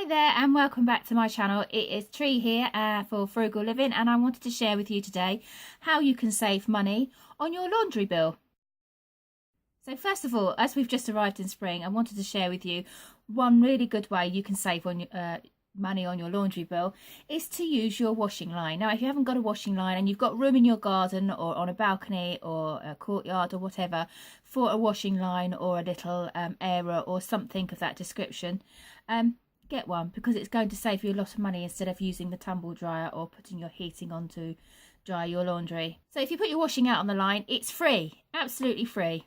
Hi there and welcome back to my channel. It is Tree here for Frugal Living, and I wanted to share with you today how you can save money on your laundry bill. So first of all, as we've just arrived in spring, I wanted to share with you one really good way you can save on money on your laundry bill is to use your washing line. Now if you haven't got a washing line and you've got room in your garden or on a balcony or a courtyard or whatever for a washing line or a little area or something of that description, get one, because it's going to save you a lot of money instead of using the tumble dryer or putting your heating on to dry your laundry. So if you put your washing out on the line, it's free, absolutely free.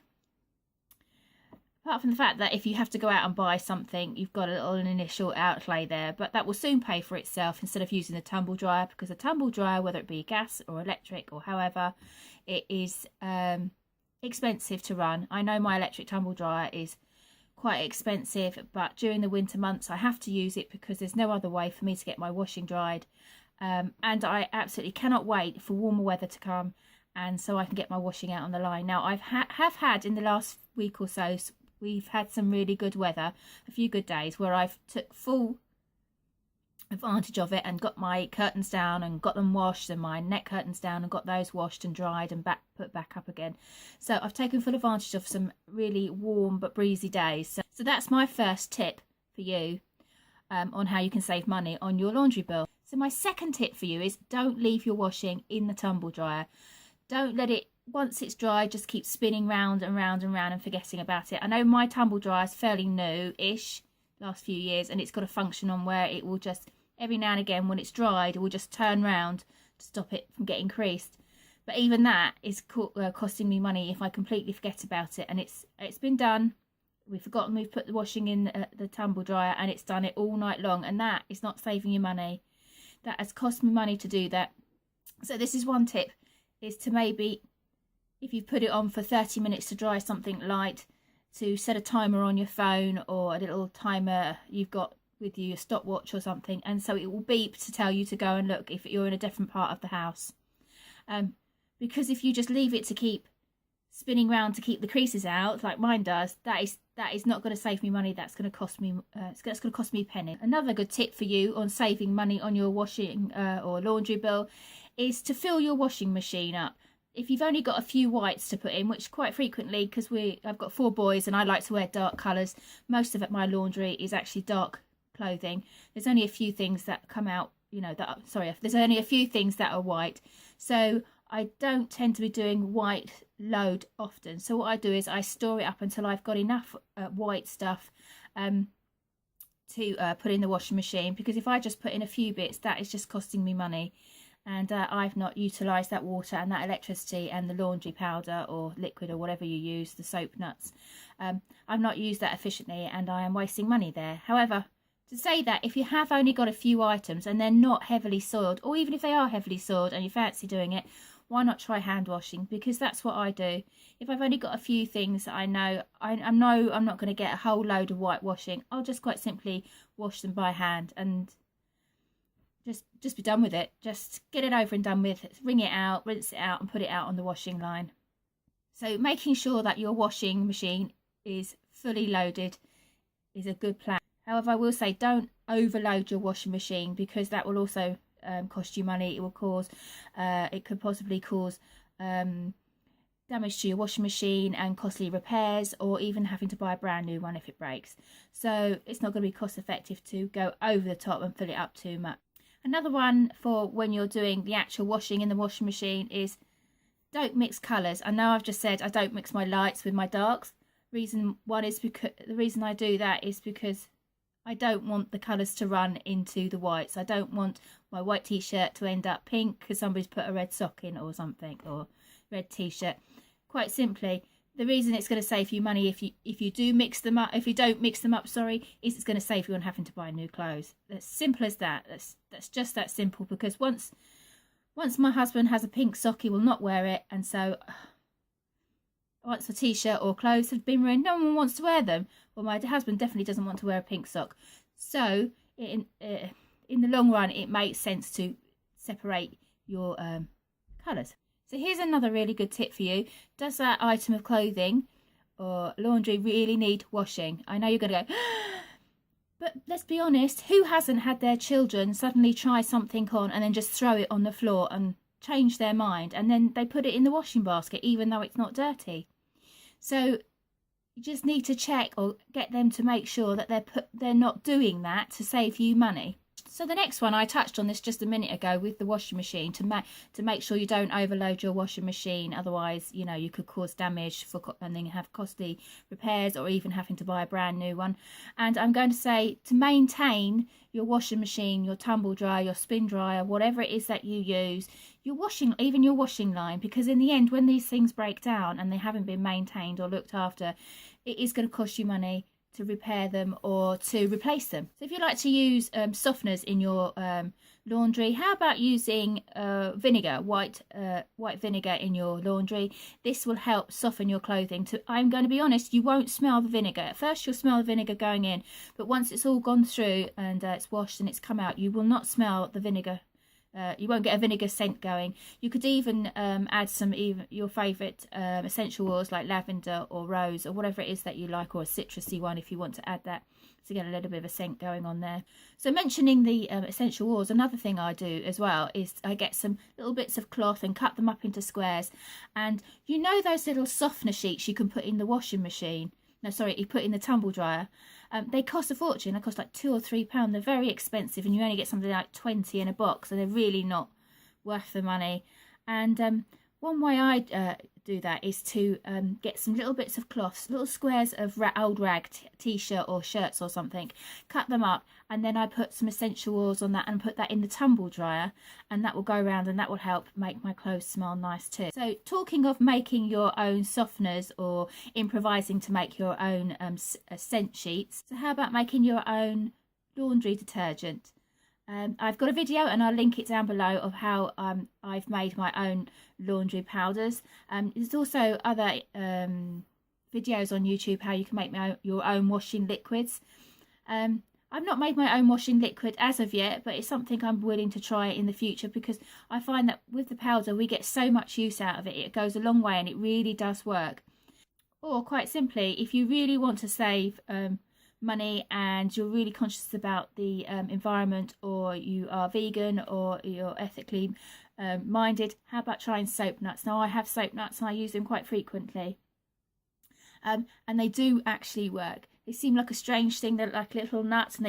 Apart from the fact that if you have to go out and buy something, you've got a little initial outlay there, but that will soon pay for itself instead of using the tumble dryer, because a tumble dryer, whether it be gas or electric or however, it is expensive to run. I know my electric tumble dryer is quite expensive, but during the winter months I have to use it because there's no other way for me to get my washing dried, and I absolutely cannot wait for warmer weather to come and so I can get my washing out on the line. Now I've had in the last week or so, we've had some really good weather, a few good days where I've took full advantage of it and got my curtains down and got them washed, and my net curtains down and got those washed and dried and put back up again. So I've taken full advantage of some really warm but breezy days. So that's my first tip for you on how you can save money on your laundry bill. So my second tip for you is don't leave your washing in the tumble dryer. Don't let it, once it's dry, just keep spinning round and round and round and forgetting about it. I know my tumble dryer is fairly new-ish, last few years, and it's got a function on where it will just, every now and again when it's dried, it will just turn round to stop it from getting creased. But even that is costing me money if I completely forget about it. And it's been done, we've forgotten we've put the washing in the tumble dryer, and it's done it all night long, and that is not saving you money. That has cost me money to do that. So this is one tip, is to maybe, if you put it on for 30 minutes to dry something light, to set a timer on your phone or a little timer you've got with you, a stopwatch or something, and so it will beep to tell you to go and look if you're in a different part of the house. Because if you just leave it to keep spinning round to keep the creases out, like mine does, that is not going to save me money. That's going to cost me it's going to cost me a penny. Another good tip for you on saving money on your washing or laundry bill is to fill your washing machine up. If you've only got a few whites to put in, which quite frequently, because I've got 4 boys and I like to wear dark colours, most of my laundry is actually dark clothing. There's only a few things that come out, there's only a few things that are white, so I don't tend to be doing white load often. So what I do is I store it up until I've got enough white stuff to put in the washing machine, because if I just put in a few bits, that is just costing me money, and I've not utilised that water and that electricity and the laundry powder or liquid or whatever you use, the soap nuts. I've not used that efficiently and I am wasting money there. However, to say that if you have only got a few items and they're not heavily soiled, or even if they are heavily soiled and you fancy doing it, why not try hand washing? Because that's what I do. If I've only got a few things that I know I'm not going to get a whole load of white washing, I'll just quite simply wash them by hand and just be done with it. Just get it over and done with. Wring it out, rinse it out and put it out on the washing line. So making sure that your washing machine is fully loaded is a good plan. However, I will say don't overload your washing machine, because that will also cost you money. It will cause, it could possibly cause damage to your washing machine and costly repairs, or even having to buy a brand new one if it breaks. So it's not going to be cost effective to go over the top and fill it up too much. Another one for when you're doing the actual washing in the washing machine is don't mix colours. I know I've just said I don't mix my lights with my darks. The reason I do that is because I don't want the colours to run into the whites. I don't want my white t-shirt to end up pink because somebody's put a red sock in or something, or red t-shirt. Quite simply, the reason it's going to save you money if you don't mix them up, is it's going to save you on having to buy new clothes. As simple as that. That's just that simple, because once my husband has a pink sock, he will not wear it, and so once the t-shirt or clothes have been ruined, no one wants to wear them. Well, my husband definitely doesn't want to wear a pink sock. So in the long run, it makes sense to separate your colours. So here's another really good tip for you. Does that item of clothing or laundry really need washing? I know you're going to go, But let's be honest, who hasn't had their children suddenly try something on and then just throw it on the floor and change their mind, and then they put it in the washing basket even though it's not dirty? So you just need to check or get them to make sure that they're not doing that to save you money. So the next one, I touched on this just a minute ago with the washing machine, to make sure you don't overload your washing machine. Otherwise, you know, you could cause damage and then have costly repairs or even having to buy a brand new one. And I'm going to say to maintain your washing machine, your tumble dryer, your spin dryer, whatever it is that you use, your washing line, because in the end, when these things break down and they haven't been maintained or looked after, it is going to cost you money to repair them or to replace them. So if you like to use softeners in your laundry, how about using vinegar, white vinegar in your laundry? This will help soften your clothing. I'm going to be honest, you won't smell the vinegar. At first you'll smell the vinegar going in, but once it's all gone through and it's washed and it's come out, you will not smell the vinegar. You won't get a vinegar scent going. You could even add your favourite essential oils like lavender or rose or whatever it is that you like, or a citrusy one if you want to add that to get a little bit of a scent going on there. So mentioning the essential oils, another thing I do as well is I get some little bits of cloth and cut them up into squares. And you know those little softener sheets you can put in the washing machine? No, sorry, you put in the tumble dryer. They cost a fortune. They cost like £2 or £3. They're very expensive, and you only get something like 20 in a box, so they're really not worth the money. And one way I do that is to get some little bits of cloths, little squares of old rag, t-shirt or shirts or something, cut them up, and then I put some essential oils on that and put that in the tumble dryer, and that will go around and that will help make my clothes smell nice too. So talking of making your own softeners or improvising to make your own scent sheets, so how about making your own laundry detergent? I've got a video and I'll link it down below of how I've made my own laundry powders. There's also other videos on YouTube how you can make your own washing liquids. I've not made my own washing liquid as of yet, but it's something I'm willing to try in the future, because I find that with the powder we get so much use out of it. It goes a long way and it really does work. Or quite simply, if you really want to save money and you're really conscious about the environment, or you are vegan or you're ethically minded, how about trying soap nuts? Now I have soap nuts and I use them quite frequently, and they do actually work. They seem like a strange thing. They're like little nuts, and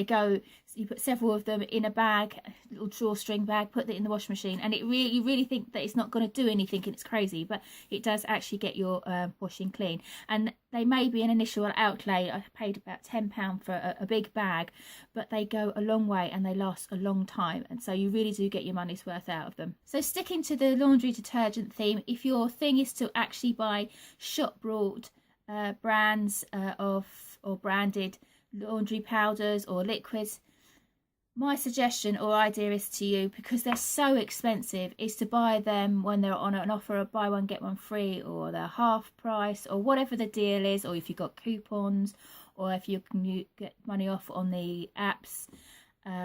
you put several of them in a bag, a little drawstring bag, put it in the washing machine, and you really think that it's not going to do anything and it's crazy, but it does actually get your washing clean. And they may be an initial outlay. I paid about £10 for a big bag, but they go a long way and they last a long time, and so you really do get your money's worth out of them. So sticking to the laundry detergent theme, if your thing is to actually buy shop bought brands or branded laundry powders or liquids, my suggestion or idea is to you, because they're so expensive, is to buy them when they're on an offer of buy one get one free, or they're half price, or whatever the deal is, or if you've got coupons, or if you can get money off on the apps,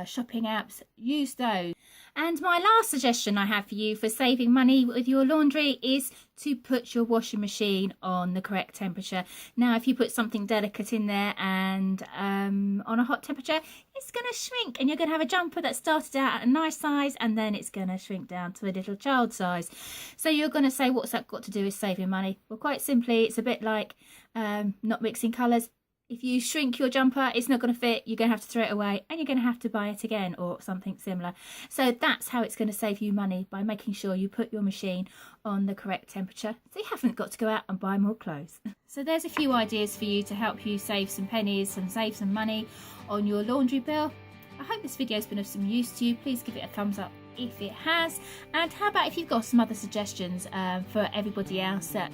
shopping apps, use those. And my last suggestion I have for you for saving money with your laundry is to put your washing machine on the correct temperature. Now, if you put something delicate in there and on a hot temperature, it's going to shrink, and you're going to have a jumper that started out at a nice size and then it's going to shrink down to a little child size. So you're going to say, what's that got to do with saving money? Well, quite simply, it's a bit like not mixing colours. If you shrink your jumper, it's not going to fit. You're going to have to throw it away and you're going to have to buy it again, or something similar. So that's how it's going to save you money, by making sure you put your machine on the correct temperature, so you haven't got to go out and buy more clothes. So there's a few ideas for you to help you save some pennies and save some money on your laundry bill. I hope this video has been of some use to you. Please give it a thumbs up if it has. And how about if you've got some other suggestions for everybody else that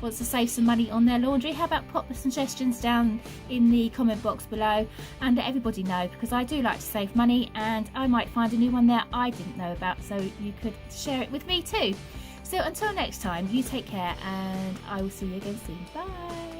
wants to save some money on their laundry, how about pop the suggestions down in the comment box below and let everybody know, because I do like to save money and I might find a new one there I didn't know about, so you could share it with me too. So until next time, you take care and I will see you again soon. Bye.